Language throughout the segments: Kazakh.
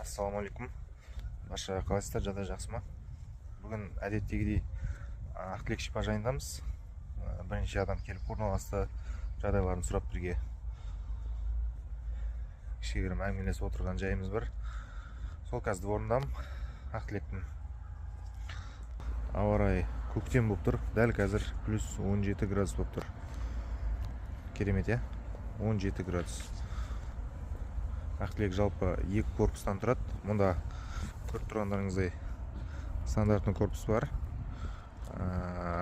Ассалаумалейкум. Барша қалайсыздар, жағдай жақсы ма? Бүгін әдеттегідей Ақтілек шипажайындамыз. Бірінші адам келіп орналасты, жағдайларын сұрап бірге кішігірім әңгімелесіп отырған жайымыз бар. Сол қазір дворындамын. Ақтілектің ауа райы көктем болып тұр. Дәл қазір плюс 17 градус болып тұр. Керемет, 17 градус. Ақтілек жалпы 2 корпустан тұрады. Мұнда көріп тұрғандарыңыздай стандартный корпус бар.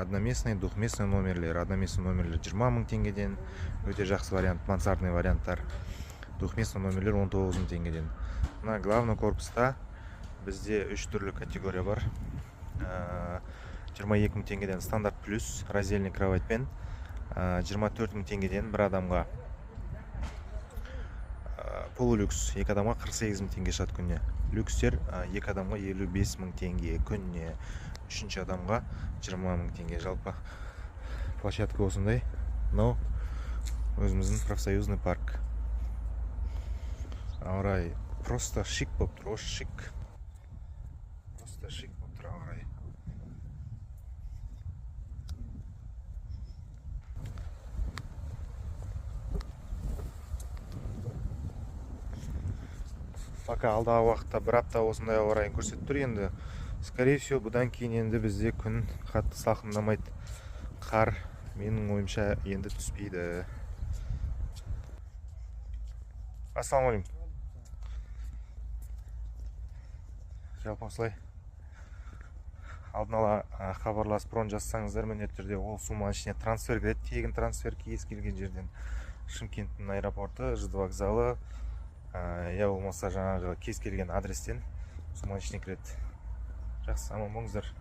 Одноместный, двухместный номерлер. Одноместный номерлер 20 мың теңгеден, өте жақсы вариант, мансардный варианттар. Двухместный номерлер 19 мың теңгеден. Мына главный корпуста бізде 3 түрлі категория бар. 22 мың теңгеден стандарт плюс раздельный кроватьпен, 24 мың теңгеден бір адамға полулюкс 2 адамға 48 мың теңге шығады күніне. Люкстер 2 адамға 55 мың теңге күніне, 3-ші адамға 20 мың теңге. Жалпы площадка осындай. Но өзіміздің профсоюзный парк. Ауа райы просто шик болып тұр, шик. Просто шик болып тұр ауа райы. Пока алдағы уақытта бір апта осындай ауа райын көрсетіп тұр. Енді скорее всего бұдан кейін енді бізде күн қатты салқындамайды. Қар менің ойымша енді түспейді. Ассалаумалейкум. Жалпы осылай алдын ала хабарласып бронь жазсаңыздар, міндетті түрде ол сумма ішіне трансфер кіреді. Тегін трансфер кез келген жерден. Шымкенттің аэропорты, ЖД вокзалы, я болмаса жаңағы кез келген адрестен сумма ішіне кіреді. Жақсы, аман болыңыздар.